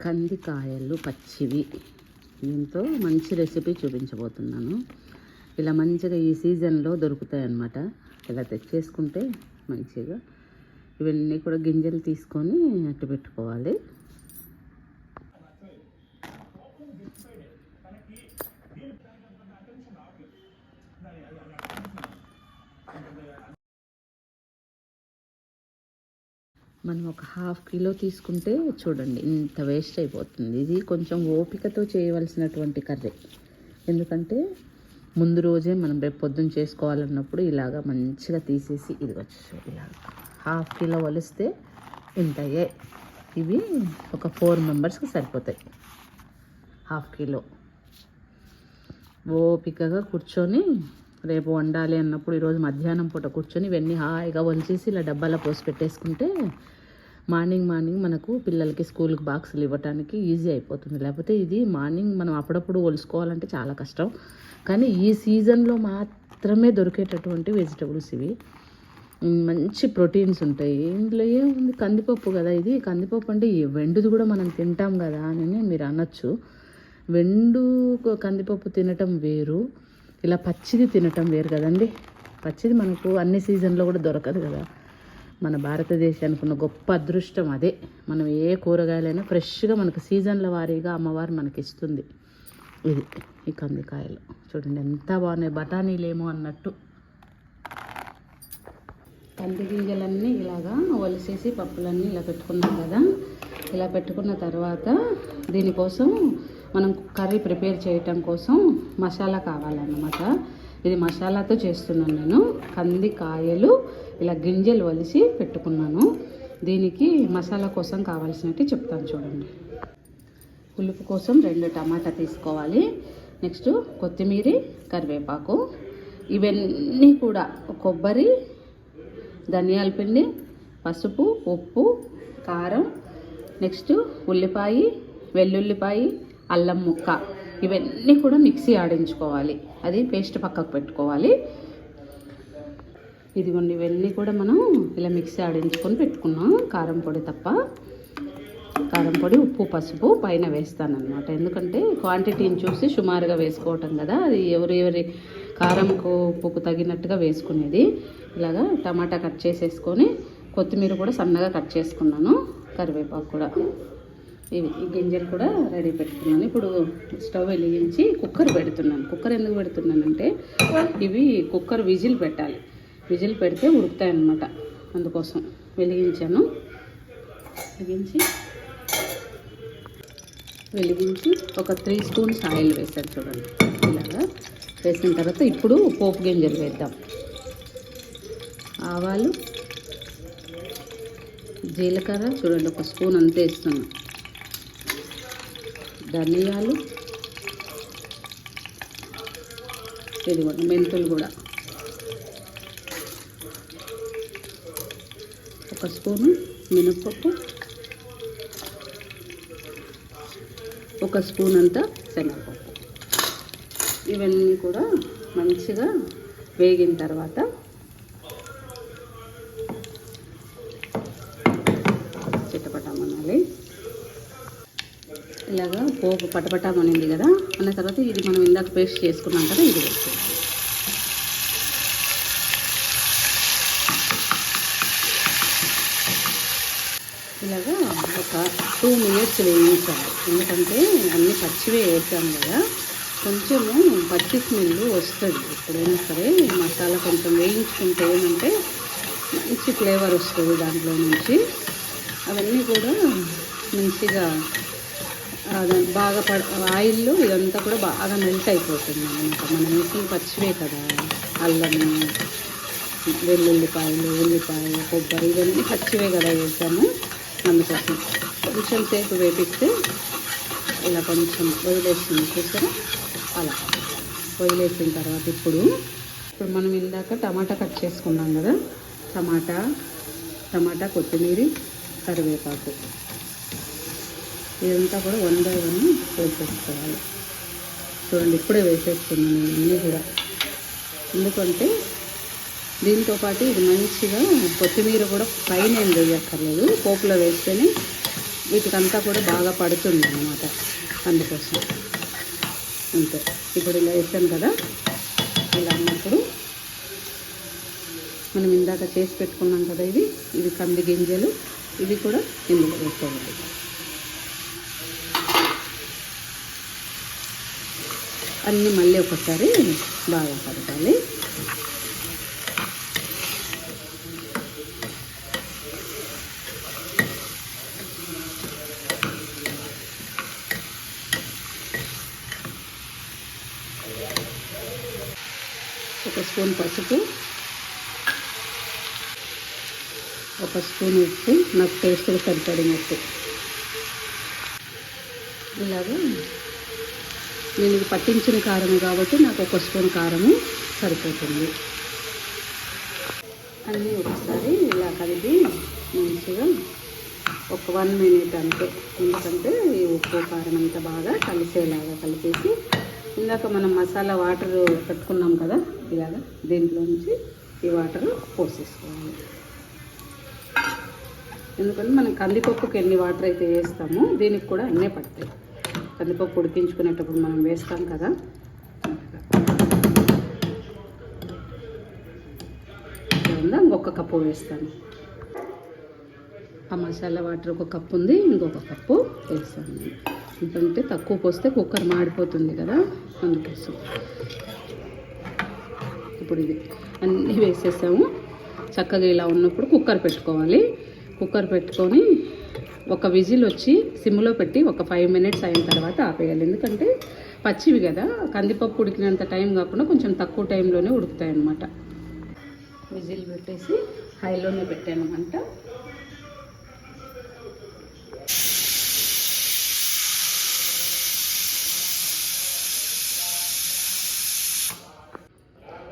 కందికాయలు పచ్చివి. దీంతో మంచి రెసిపీ చూపించబోతున్నాను. ఇలా మంచిగా ఈ సీజన్లో దొరుకుతాయి అన్నమాట. ఇలా తెచ్చేసుకుంటే మంచిగా ఇవన్నీ కూడా గింజలు తీసుకొని అట్టు పెట్టుకోవాలి. మనం ఒక 1/2 కిలో తీసుకుంటే చూడండి ఇంత వేస్ట్ అయిపోతుంది. ఇది కొంచెం ఓపికతో చేయవలసినటువంటి కర్రీ. ఎందుకంటే ముందు రోజే మనం రేపు పొద్దున్న చేసుకోవాలన్నప్పుడు ఇలాగా మంచిగా తీసేసి ఇది వచ్చి ఇలాగ 1/2 కిలో వలిస్తే ఇంతయ్యే. ఇవి ఒక 4 మెంబర్స్కి సరిపోతాయి. 1/2 కిలో ఓపికగా కూర్చొని రేపు వండాలి అన్నప్పుడు ఈరోజు మధ్యాహ్నం పూట కూర్చొని ఇవన్నీ హాయిగా వలిచేసి ఇలా డబ్బాలో పోసి పెట్టేసుకుంటే మార్నింగ్ మనకు పిల్లలకి స్కూల్కి బాక్సులు ఇవ్వడానికి ఈజీ అయిపోతుంది. లేకపోతే ఇది మార్నింగ్ మనం అప్పుడప్పుడు ఒలుసుకోవాలంటే చాలా కష్టం. కానీ ఈ సీజన్లో మాత్రమే దొరికేటటువంటి వెజిటబుల్స్ ఇవి. మంచి ప్రోటీన్స్ ఉంటాయి. ఇందులో ఏముంది, కందిపప్పు కదా. ఇది కందిపప్పు అంటే వెండుది కూడా మనం తింటాం కదా అని మీరు అనొచ్చు. వెండు కందిపప్పు తినటం వేరు, ఇలా పచ్చిది తినటం వేరు కదండి. పచ్చిది మనకు అన్ని సీజన్లో కూడా దొరకదు కదా. మన భారతదేశానికి ఉన్న గొప్ప అదృష్టం అదే. మనం ఏ కూరగాయలైనా ఫ్రెష్గా మనకు సీజన్ల వారీగా అమ్మవారు మనకి ఇస్తుంది. ఇది ఈ కందికాయలు చూడండి ఎంత బాగున్నాయి, బఠానీలేమో అన్నట్టు. కంది గింజలన్నీ ఇలాగా ఒలిసేసి పప్పులన్నీ ఇలా పెట్టుకున్నాం కదా. ఇలా పెట్టుకున్న తర్వాత దీనికోసం మనం కర్రీ ప్రిపేర్ చేయటం కోసం మసాలా కావాలన్నమాట. ఇది మసాలాతో చేస్తున్నాను నేను. కందికాయలు ఇలా గింజలు వలిసి పెట్టుకున్నాను. దీనికి మసాలా కోసం కావాల్సినట్టు చెప్తాను చూడండి. పులుపు కోసం 2 టమాటా తీసుకోవాలి. నెక్స్ట్ కొత్తిమీర, కరివేపాకు, ఇవన్నీ కూడా కొబ్బరి, ధనియాల పిండి, పసుపు, ఉప్పు, కారం, నెక్స్ట్ ఉల్లిపాయ, వెల్లుల్లిపాయ, అల్లం ముక్క, ఇవన్నీ కూడా మిక్సీ ఆడించుకోవాలి. అది పేస్ట్ పక్కకు పెట్టుకోవాలి. ఇదిగోండి ఇవన్నీ కూడా మనం ఇలా మిక్సీ ఆడించుకొని పెట్టుకున్నాం. కారం పొడి తప్ప, కారం పొడి, ఉప్పు, పసుపు పైన వేస్తానన్నమాట. ఎందుకంటే క్వాంటిటీని చూసి సుమారుగా వేసుకోవటం కదా. అది ఎవరి కారంకు ఉప్పుకు తగినట్టుగా వేసుకునేది. ఇలాగా టమాటా కట్ చేసేసుకొని కొత్తిమీర కూడా సన్నగా కట్ చేసుకున్నాను. కరివేపాకు కూడా, ఇవి ఈ గింజలు కూడా రెడీ పెట్టుకున్నాను. ఇప్పుడు స్టవ్ వెలిగించి కుక్కర్ పెడుతున్నాను. కుక్కర్ ఎందుకు పెడుతున్నానంటే ఇవి కుక్కర్ విజిల్ పెట్టాలి. విజిల్ పెడితే ఉడుకుతాయి అన్నమాట. అందుకోసం వెలిగించాను. వెలిగించి ఒక 3 స్పూన్స్ ఆయిల్ వేసాను చూడండి. ఇలాగా వేసిన తర్వాత ఇప్పుడు పోపు గింజలు వేద్దాం. ఆవాలు, జీలకర్ర చూడండి 1 స్పూన్ అంతే వేస్తున్నాను. ధనియాలు, ఇదిగోండి మెంతులు కూడా 1 స్పూను, మినపప్పు 1 స్పూన్ అంతా శనగపప్పు. ఇవన్నీ కూడా మంచిగా వేగిన తర్వాత చిట్టపట్టమనాలి. ఇలాగా పోపు పటపటమనింది కదా. అన్న తర్వాత ఇది మనం ఇందాక పేస్ట్ చేసుకున్నాం కదా, ఇది వేస్తాం. ఇలాగా ఒక 2 మినిట్స్ వేయించాలి. ఎందుకంటే అన్నీ పచ్చివే వేసాం కదా, కొంచెము పచ్చి స్మెల్ వస్తుంది. ఎప్పుడైనా సరే మసాలా కొంచెం వేయించుకుంటే ఏమంటే మంచి ఫ్లేవర్ వస్తుంది దాంట్లో నుంచి. అవన్నీ కూడా మంచిగా బాగా ఆయిల్లో ఇదంతా కూడా బాగా మెల్ట్ అయిపోతుంది అన్నమాట. మనం వేసిన పచ్చివే కదా. అల్లము, వెల్లుల్లిపాయలు, ఉల్లిపాయ, కొబ్బరి ఇవన్నీ పచ్చివే కదా వేసాము. అందుకోసం కొంచెం సేపు వేపిస్తే ఇలా కొంచెం వదిలేస్తుంది చూసారా. అలా వదిలేసిన తర్వాత ఇప్పుడు మనం ఇందాక టమాటా కట్ చేసుకున్నాం కదా. టమాటా, కొత్తిమీర, కరివేపాకు ఇదంతా కూడా 1 బై 1 వేసేసుకోవాలి. చూడండి ఇప్పుడే వేసేసుకున్నాను ఇవన్నీ కూడా. ఎందుకంటే దీంతోపాటు ఇది మంచిగా కొత్తిమీర కూడా పైన ఏం వేయక్కర్లేదు. పోపులో వేస్తేనే వీటికంతా కూడా బాగా పడుతుంది అన్నమాట, అందుకోసం. అంతే. ఇప్పుడు ఇలా వేసాను కదా, ఇలా అన్నప్పుడు మనం ఇందాక చేసి పెట్టుకున్నాం కదా, ఇవి కంది గింజలు, ఇవి కూడా ఇందులో వేసుకోవాలి. అన్నీ మళ్ళీ ఒకసారి బాగా కలపాలి. ఒక స్పూన్ పసుపు, ఒక స్పూన్ ఉప్పు, నాకు టేస్ట్గా సరిపడినట్టు. ఇలాగా నేను ఇది పట్టించిన కారము కాబట్టి నాకు ఒక స్పూన్ కారము సరిపోతుంది. అన్నీ ఒకసారి ఇలా కలిపి మంచిగా ఒక 1 మినిట్ అంతే. ఎందుకంటే ఈ ఉప్పు కారం అంతా బాగా కలిసేలాగా కలిపేసి, ఇందాక మనం మసాలా వాటర్ పెట్టుకున్నాం కదా, ఇలాగా దీంట్లో నుంచి ఈ వాటర్ పోసేసుకోవాలి. ఎందుకంటే మనం కందిపప్పుకి ఎన్ని వాటర్ అయితే వేస్తామో దీనికి కూడా అన్నీ పడతాయి. కందిపప్పు ఉడికించుకునేటప్పుడు మనం వేస్తాం కదా, ఇంకొక కప్పు వేస్తాను. ఆ మసాలా వాటర్ ఒక కప్పు ఉంది, ఇంకొక కప్పు వేస్తాను. ఎందుకంటే తక్కువ పోస్తే కుక్కర్ మాడిపోతుంది కదా, అందుకోసం. ఇప్పుడు ఇది అన్నీ వేసేసాము. చక్కగా ఇలా ఉన్నప్పుడు కుక్కర్ పెట్టుకోవాలి. కుక్కర్ పెట్టుకొని ఒక విజిల్ వచ్చి సిమ్లో పెట్టి ఒక 5 మినిట్స్ అయిన తర్వాత ఆపేయాలి. ఎందుకంటే పచ్చివి కదా, కందిపప్పు ఉడికినంత టైం కాకుండా కొంచెం తక్కువ టైంలోనే ఉడుకుతాయి అన్నమాట. విజిల్ పెట్టేసి హైలోనే పెట్టాను మంట.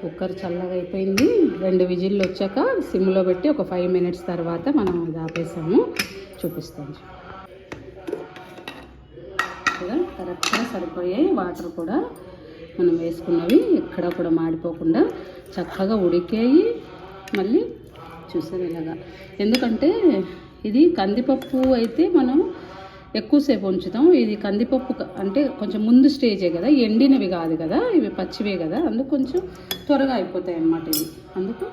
కుక్కర్ చల్లగా అయిపోయింది. 2 విజిల్లు వచ్చాక సిమ్లో పెట్టి ఒక 5 మినిట్స్ తర్వాత మనం అది ఆపేసాము. చూపిస్తాను కదా, కరెక్ట్గా సరిపోయాయి. వాటర్ కూడా మనం వేసుకున్నవి ఎక్కడ కూడా మాడిపోకుండా చక్కగా ఉడికాయి. మళ్ళీ చూసారు ఇలాగా. ఎందుకంటే ఇది కందిపప్పు అయితే మనం ఎక్కువసేపు ఉంచుతాం. ఇది కందిపప్పు అంటే కొంచెం ముందు స్టేజే కదా, ఎండినవి కాదు కదా, ఇవి పచ్చివే కదా, అందుకు కొంచెం త్వరగా అయిపోతాయి అన్నమాట ఇవి. అందుకు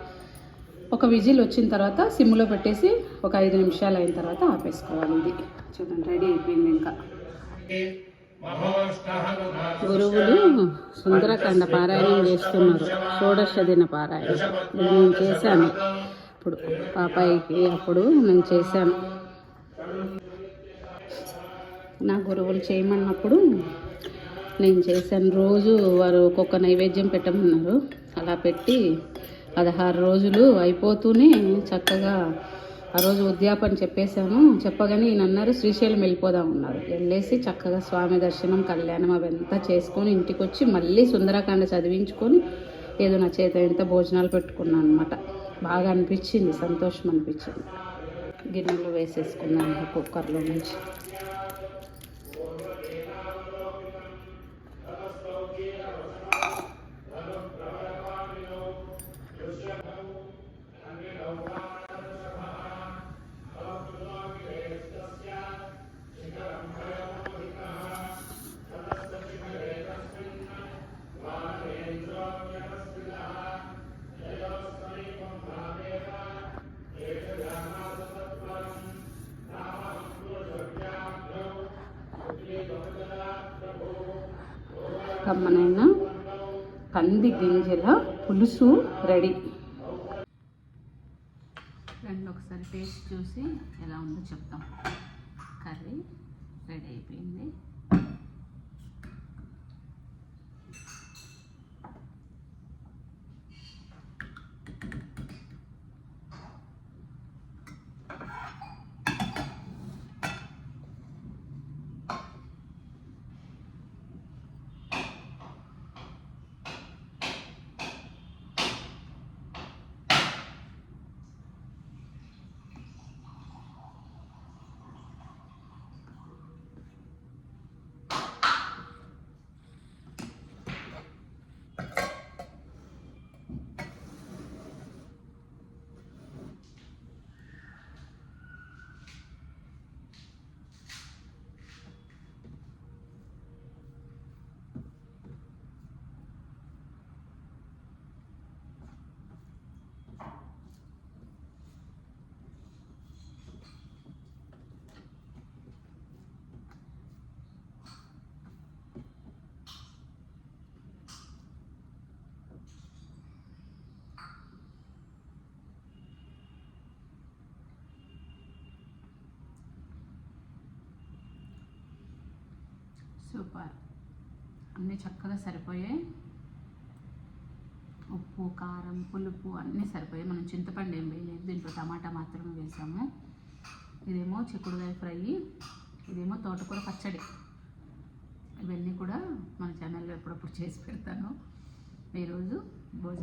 ఒక విజిల్ వచ్చిన తర్వాత సిమ్లో పెట్టేసి ఒక 5 నిమిషాలు అయిన తర్వాత ఆపేసుకోవాలి. ఇది చూడండి రెడీ అయిపోయింది. ఇంకా గురువులు సుందరకాండ పారాయణం చేస్తున్నారు, షోడశ దిన పారాయణం. ఇది నేను చేశాను ఇప్పుడు పాపాయికి, అప్పుడు నేను చేశాను. నా గురువులు చేయమన్నప్పుడు నేను చేశాను. రోజు వారు ఒక్కొక్క నైవేద్యం పెట్టమన్నారు. అలా పెట్టి 16 రోజులు అయిపోతూనే చక్కగా ఆ రోజు ఉద్యాపన చెప్పేశాను. చెప్పగానే ఈయన అన్నారు శ్రీశైలం వెళ్ళిపోదామన్నారు. వెళ్ళేసి చక్కగా స్వామి దర్శనం, కళ్యాణం అవంతా చేసుకొని ఇంటికి వచ్చి మళ్ళీ సుందరకాండ చదివించుకొని ఏదో నా చేత ఎంత భోజనాలు పెట్టుకున్నాను అనమాట. బాగా అనిపించింది, సంతోషం అనిపించింది. గిన్నెలో వేసేసుకున్నాను కుక్కర్లో నుంచి. కమ్మనైన కంది గింజల పులుసు రెడీ. రండి ఒకసారి టేస్ట్ చూసి ఎలా ఉందో చెప్తాం. కర్రీ రెడీ అయిపోయింది. సూపర్, అన్నీ చక్కగా సరిపోయాయి. ఉప్పు, కారం, పులుపు అన్నీ సరిపోయాయి. మనం చింతపండు ఏం వేయలేదు, దీంట్లో టమాటా మాత్రమే వేసాము. ఇదేమో చిక్కుడుకాయ ఫ్రై, ఇదేమో తోటకూర పచ్చడి. ఇవన్నీ కూడా మన ఛానల్లో ఎప్పుడప్పుడు చేసి పెడతాను. ఈరోజు భోజనం